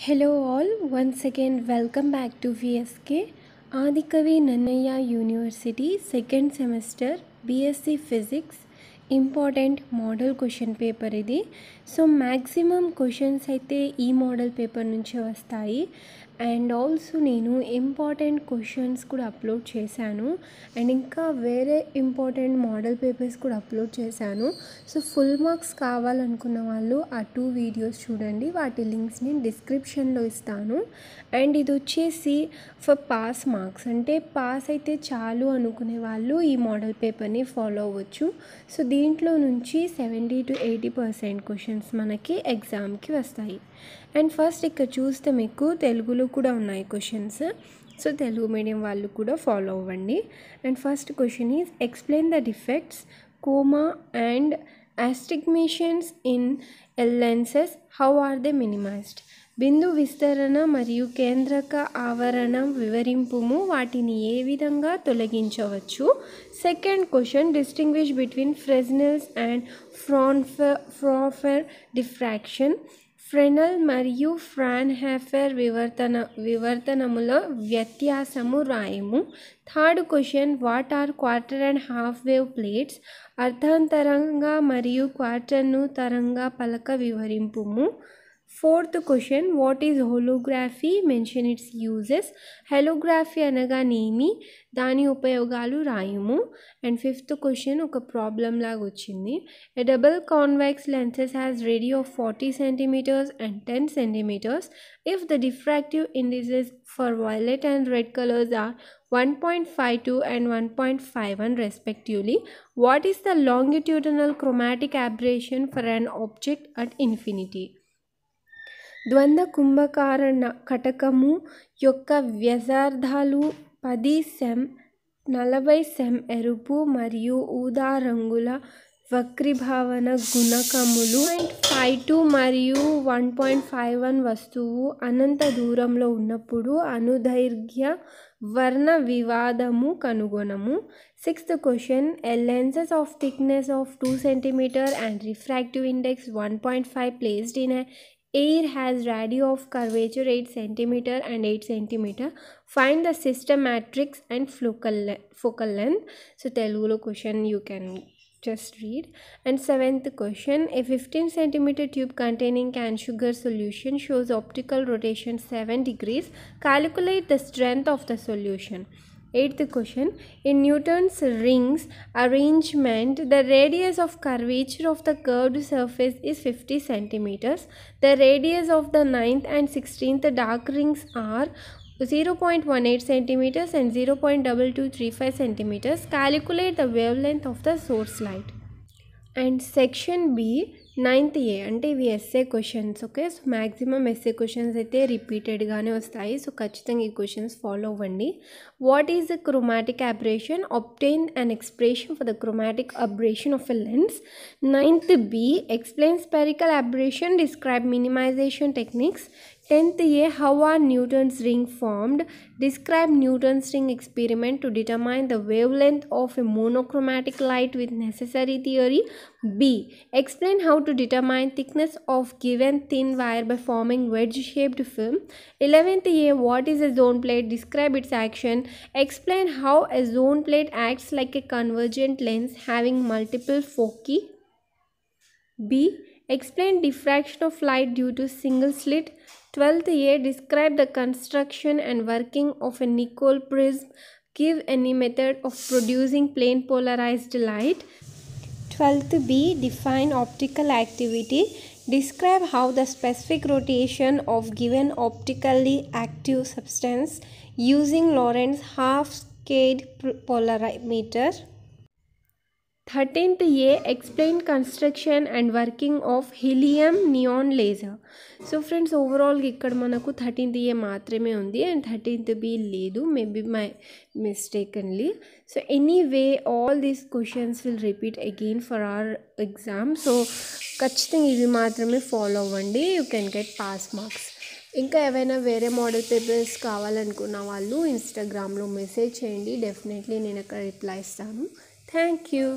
Hello all, once again welcome back to VSK Adikavi Nannaya University second semester BSc Physics important model question paper ఇది. So maximum questions అయితే ఈ model paper నుంచే వస్తాయి. And also నేను important questions కూడా upload చేశాను and ఇంకా వేరే ఇంపార్టెంట్ మోడల్ పేపర్స్ కూడా అప్లోడ్ చేశాను. సో ఫుల్ మార్క్స్ కావాలనుకున్న వాళ్ళు ఆ 2 వీడియోస్ చూడండి, వాటి లింక్స్ నేను డిస్క్రిప్షన్లో ఇస్తాను. అండ్ ఇది వచ్చేసి ఫర్ పాస్ మార్క్స్, అంటే పాస్ అయితే చాలు అనుకునే వాళ్ళు ఈ మోడల్ పేపర్ని ఫాలో అవ్వచ్చు. సో దీంట్లో నుంచి 70 to 80% క్వశ్చన్స్ మనకి ఎగ్జామ్కి వస్తాయి. అండ్ ఫస్ట్ ఇక్కడ చూస్తే మీకు తెలుగులో కూడా ఉన్నాయి క్వశ్చన్స్. సో తెలుగు మీడియం వాళ్ళు కూడా ఫాలో అవ్వండి. And first question is explain the defects, coma and astigmations in lenses, how are they minimized. బిందు విస్తరణ మరియు కేంద్రక ఆవరణ వివరింపుము, వాటిని ఏ విధంగా తొలగించవచ్చు. Second question distinguish between Fresnel's and Fraunhofer diffraction, Fresnel మరియు ఫ్రాన్హోఫర్ వివర్తనముల వ్యత్యాసము రాయము. Third question what are quarter and half wave plates, అర్ధాంతరంగ మరియు క్వార్టర్ను తరంగ పలక వివరింపుము. Fourth question what is holography, mention its uses. Holography అనగానేమి, దాని ఉపయోగాలు రాయము. అండ్ ఫిఫ్త్ క్వశ్చన్ ఒక ప్రాబ్లం లాగా వచ్చింది. A double convex lenses has radio of 40 centimeters and 10 centimeters. If the diffractive indices for violet and red colors are 1.52 and 1.51 respectively, what is the longitudinal chromatic aberration for an object at infinity? ద్వంద్వ కుంభకార కటకము యొక్క వ్యాసార్థాలు 10 సెం, 40 సెం ఎరుపు మరియు ఊదా రంగుల వక్రీభవన గుణకములు 0.52 మరియు 1.51 వస్తువు అనంత దూరంలో ఉన్నప్పుడు అనుదైర్ఘ్య వర్ణ వివాదము కనుగొనము. Sixth question a lenses of thickness of 2 centimeter and refractive index 1.5 placed in a air has radio of curvature 8 centimeter and 8 centimeter. Find the system matrix and focal length. So Telugu question you can just read. And seventh question a 15 centimeter tube containing can sugar solution shows optical rotation 7 degrees. Calculate the strength of the solution. Eighth question in Newton's rings arrangement the radius of curvature of the curved surface is 50 centimeters. The radius of the 9th and 16th dark rings are 0.18 centimeters and 0.2235 centimeters. Calculate the wavelength of the source light. And section B 9th A అంటే ఇవి SA questions. Okay, so maximum SA questions అయితే రిపీటెడ్గానే వస్తాయి. So ఖచ్చితంగా ఈ questions follow అవ్వండి. What is the chromatic aberration, obtain an expression for the chromatic aberration of a lens. 9th B explain spherical aberration, describe minimization techniques. 10th A how are Newton's ring formed, describe Newton's ring experiment to determine the wavelength of a monochromatic light with necessary theory. B explain how to determine thickness of given thin wire by forming wedge shaped film. 11th A what is a zone plate, describe its action, explain how a zone plate acts like a convergent lens having multiple foci. B explain diffraction of light due to single slit. 12th A describe the construction and working of a Nicol prism, give any method of producing plane polarized light. 12th B define optical activity, describe how the specific rotation of given optically active substance using Lorentz half-shade polarimeter. 13th A explain construction and working of helium neon laser. So friends ఓవరాల్గా ఇక్కడ మనకు 13th A మాత్రమే ఉంది and 13th B లేదు, maybe my mistakenly. So anyway all these questions will repeat again for hour exam. So ఖచ్చితంగా ఇవి మాత్రమే follow అవ్వండి, you can get pass marks. ఇంకా ఏవైనా వేరే మోడల్ పేపర్స్ కావాలనుకున్న వాళ్ళు ఇన్స్టాగ్రామ్లో మెసేజ్ చేయండి, డెఫినెట్లీ నేను అక్కడ రిప్లై ఇస్తాను. Thank you.